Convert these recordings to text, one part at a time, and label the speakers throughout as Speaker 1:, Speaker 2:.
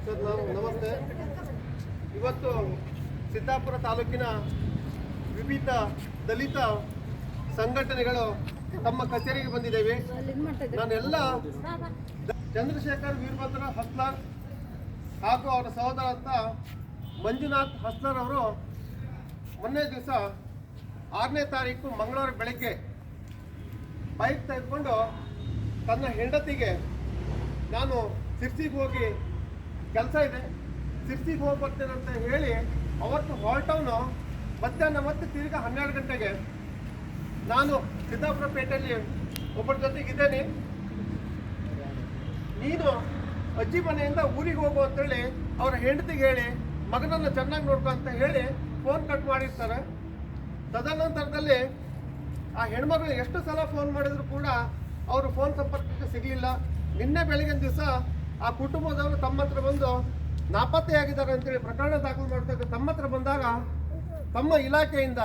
Speaker 1: Sir ನಮಸ್ತೆ. ಇವತ್ತು ಸಿದ್ದಾಪುರ ತಾಲೂಕಿನ ವಿವಿಧ ದಲಿತ ಸಂಘಟನೆಗಳು ತಮ್ಮ ಕಚೇರಿಗೆ ಬಂದಿದ್ದೇವೆ. ನಾನೆಲ್ಲ ಚಂದ್ರಶೇಖರ್ ವೀರಭದ್ರ ಹಸ್ಲಾರ್ ಹಾಗೂ ಅವರ ಸಹೋದರ ಅಂತ ಮಂಜುನಾಥ್ ಹಸ್ಲಾರ್ ಅವರು ಮೊನ್ನೆ ದಿವಸ 6ನೇ ತಾರೀಕು ಮಂಗಳವಾರ ಬೆಳಗ್ಗೆ ಬೈಕ್ ತೆಗೆದುಕೊಂಡು ತನ್ನ ಹೆಂಡತಿಗೆ ನಾನು ಸಿರ್ಸಿಗೆ ಹೋಗಿ ಕೆಲಸ ಇದೆ, ಸಿರ್ಸಿಗೆ ಹೋಗಿ ಬರ್ತೇನೆ ಅಂತ ಹೇಳಿ ಅವತ್ತು ಹೊರಟವನು ಮಧ್ಯಾಹ್ನ ಮತ್ತೆ ತಿರ್ಗಿ 12 ಗಂಟೆಗೆ ನಾನು ಸಿದ್ದಾಪುರ ಪೇಟೆಯಲ್ಲಿ ಒಬ್ಬರ ಜೊತೆಗಿದ್ದೇನೆ, ನೀನು ಅಜ್ಜಿ ಮನೆಯಿಂದ ಊರಿಗೆ ಹೋಗು ಅಂತೇಳಿ ಅವರ ಹೆಂಡತಿಗೆ ಹೇಳಿ ಮಗನನ್ನು ಚೆನ್ನಾಗಿ ನೋಡ್ಕೊ ಅಂತ ಹೇಳಿ ಫೋನ್ ಕಟ್ ಮಾಡಿರ್ತಾರೆ. ತದನಂತರದಲ್ಲಿ ಆ ಹೆಣ್ಮಗಳು ಎಷ್ಟು ಸಲ ಫೋನ್ ಮಾಡಿದ್ರು ಕೂಡ ಅವರು ಫೋನ್ ಸಂಪರ್ಕಕ್ಕೆ ಸಿಗಲಿಲ್ಲ. ನಿನ್ನೆ ಬೆಳಗಿನ ದಿವಸ ಆ ಕುಟುಂಬದವರು ತಮ್ಮ ಹತ್ರ ಬಂದು ನಾಪತ್ತೆಯಾಗಿದ್ದಾರೆ ಅಂತೇಳಿ ಪ್ರಕರಣ ದಾಖಲು ಮಾಡ್ತಾರೆ. ತಮ್ಮ ಹತ್ರ ಬಂದಾಗ ತಮ್ಮ ಇಲಾಖೆಯಿಂದ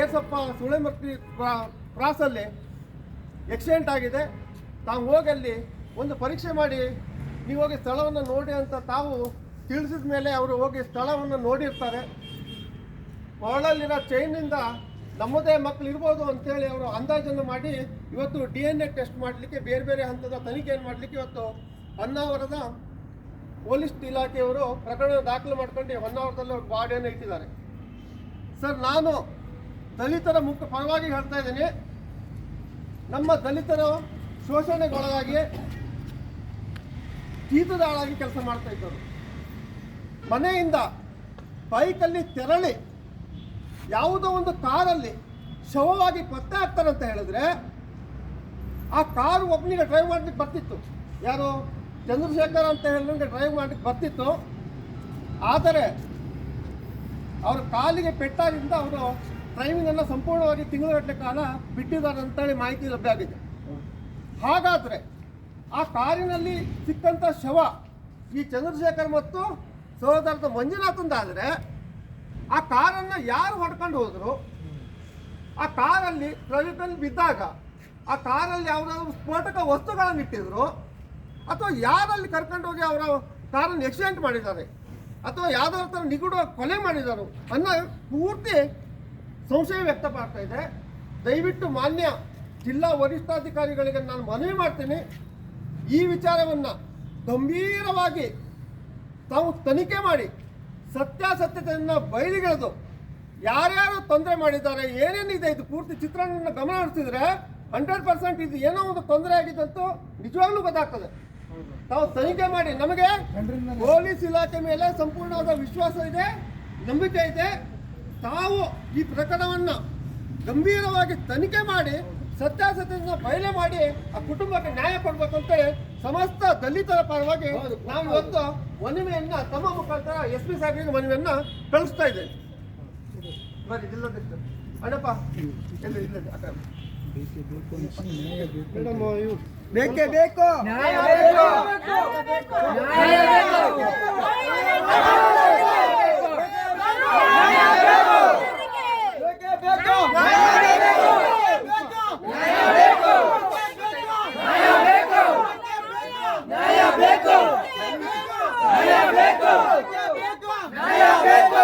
Speaker 1: ಏಸಪ್ಪ ಸುಳೆಮರ್ತಿ ಕ್ರಾಸಲ್ಲಿ ಆಕ್ಸಿಡೆಂಟ್ ಆಗಿದೆ, ತಾವು ಹೋಗಿ ಅಲ್ಲಿ ಒಂದು ಪರೀಕ್ಷೆ ಮಾಡಿ ನೀವು ಹೋಗಿ ಸ್ಥಳವನ್ನು ನೋಡಿ ಅಂತ ತಾವು ತಿಳಿಸಿದ ಮೇಲೆ ಅವರು ಹೋಗಿ ಸ್ಥಳವನ್ನು ನೋಡಿರ್ತಾರೆ. ಒಳಲಿರೋ ಚೈನಿಂದ ನಮ್ಮದೇ ಮಕ್ಕಳು ಇರ್ಬೋದು ಅಂತೇಳಿ ಅವರು ಅಂದಾಜನ್ನು ಮಾಡಿ ಇವತ್ತು DNA ಟೆಸ್ಟ್ ಮಾಡಲಿಕ್ಕೆ ಬೇರೆ ಬೇರೆ ಹಂತದ ತನಿಖೆಯನ್ನು ಮಾಡಲಿಕ್ಕೆ ಇವತ್ತು ಹೊನ್ನಾವರದ ಪೊಲೀಸ್ ಇಲಾಖೆಯವರು ಪ್ರಕರಣ ದಾಖಲು ಮಾಡ್ಕೊಂಡು ಹೊನ್ನಾವರದಲ್ಲಿ ಬಾಡಿಯನ್ನು ಇಟ್ಟಿದ್ದಾರೆ. ಸರ್, ನಾನು ದಲಿತರ ಮುಖ್ಯ ಪರವಾಗಿ ಹೇಳ್ತಾ ಇದ್ದೀನಿ. ನಮ್ಮ ದಲಿತರು ಶೋಷಣೆಗೊಳಗಾಗಿ ಜೀತದಾಳಾಗಿ ಕೆಲಸ ಮಾಡ್ತಾ ಇದ್ದರು. ಮನೆಯಿಂದ ಬೈಕಲ್ಲಿ ತೆರಳಿ ಯಾವುದೋ ಒಂದು ಕಾರಲ್ಲಿ ಶವವಾಗಿ ಪತ್ತೆ ಆಗ್ತಾರಂತ ಹೇಳಿದ್ರೆ ಆ ಕಾರು ಒಬ್ಬನಿಗೆ ಡ್ರೈವ್ ಮಾಡ್ಲಿಕ್ಕೆ ಬರ್ತಿತ್ತು. ಯಾರು? ಚಂದ್ರಶೇಖರ್ ಅಂತ ಹೇಳಿದ್ರೆ ಡ್ರೈವ್ ಮಾಡ್ಲಿಕ್ಕೆ ಬರ್ತಿತ್ತು. ಆದರೆ ಅವ್ರ ಕಾಲಿಗೆ ಪೆಟ್ಟಾಗಿಂದ ಅವರು ಡ್ರೈವಿಂಗನ್ನು ಸಂಪೂರ್ಣವಾಗಿ ತಿಂಗಳಗಟ್ಟಲೆ ಕಾಲ ಬಿಟ್ಟಿದ್ದಾರೆ ಅಂತೇಳಿ ಮಾಹಿತಿ ಲಭ್ಯ ಆಗಿದೆ. ಹಾಗಾದರೆ ಆ ಕಾರಿನಲ್ಲಿ ಸಿಕ್ಕಂಥ ಶವ ಈ ಚಂದ್ರಶೇಖರ್ ಮತ್ತು ಸಹೋದರದ ಮಂಜುನಾಥಂದಾದರೆ ಆ ಕಾರನ್ನು ಯಾರು ಹೊಡ್ಕೊಂಡು ಹೋದರು? ಆ ಕಾರಲ್ಲಿ ಟ್ರೈನಲ್ಲಿ ಬಿದ್ದಾಗ ಆ ಕಾರಲ್ಲಿ ಯಾವುದಾದ್ರು ಸ್ಫೋಟಕ ವಸ್ತುಗಳನ್ನು ಇಟ್ಟಿದ್ರು ಅಥವಾ ಯಾರಲ್ಲಿ ಕರ್ಕೊಂಡು ಹೋಗಿ ಅವರ ಕಾರನ್ನು ಆಕ್ಸಿಡೆಂಟ್ ಮಾಡಿದ್ದಾರೆ ಅಥವಾ ಯಾವುದಾದ್ರು ಥರ ನಿಗೂಢ ಕೊಲೆ ಮಾಡಿದರು ಅನ್ನೋ ಪೂರ್ತಿ ಸಂಶಯ ವ್ಯಕ್ತಪಡ್ತಾ ಇದೆ. ದಯವಿಟ್ಟು ಮಾನ್ಯ ಜಿಲ್ಲಾ ವರಿಷ್ಠಾಧಿಕಾರಿಗಳಿಗೆ ನಾನು ಮನವಿ ಮಾಡ್ತೀನಿ, ಈ ವಿಚಾರವನ್ನು ಗಂಭೀರವಾಗಿ ತಾವು ತನಿಖೆ ಮಾಡಿ ಸತ್ಯಾಸತ್ಯತೆಯನ್ನು ಬಯಲಿಗೆಳೆದು ಯಾರ್ಯಾರು ತೊಂದರೆ ಮಾಡಿದ್ದಾರೆ, ಏನೇನಿದೆ ಇದು ಪೂರ್ತಿ ಚಿತ್ರಣವನ್ನು ಗಮನ ಹರಿಸಿದ್ರೆ 100% ಇದು ಏನೋ ಒಂದು ತೊಂದರೆ ಆಗಿದ್ದಂತೂ ನಿಜವಾಗ್ಲೂ ಗೊತ್ತಾಗ್ತದೆ. ತಾವು ತನಿಖೆ ಮಾಡಿ. ನಮಗೆ ಪೊಲೀಸ್ ಇಲಾಖೆ ಮೇಲೆ ಸಂಪೂರ್ಣವಾದ ವಿಶ್ವಾಸ ಇದೆ, ನಂಬಿಕೆ ಇದೆ. ತಾವು ಈ ಪ್ರಕರಣವನ್ನು ಗಂಭೀರವಾಗಿ ತನಿಖೆ ಮಾಡಿ ಸತ್ಯಾಸತ್ಯತೆಯನ್ನು ಬಯಲು ಮಾಡಿ ಆ ಕುಟುಂಬಕ್ಕೆ ನ್ಯಾಯ ಕೊಡ್ಬೇಕಂತೇಳಿ ಸಮಸ್ತ ದಲಿತರ ಪರವಾಗಿ ನಾವು ಇವತ್ತು ಮನವಿಯನ್ನ ತಮ್ಮ ಮುಖಾಂತರ SP ಸಾಹೇಬರಿಗೆ ಮನವಿಯನ್ನ ಕಳಿಸ್ತಾ ಇದ್ದೇವೆ. ಬನ್ನಿ ಜಿಲ್ಲಾಧ್ಯಕ್ಷ ಅಣ್ಣಪ್ಪ ಬೇಕೇ ಬೇಕು, ನ್ಯಾಯ ಬೇಕು, ನ್ಯಾಯ ಬೇಕು.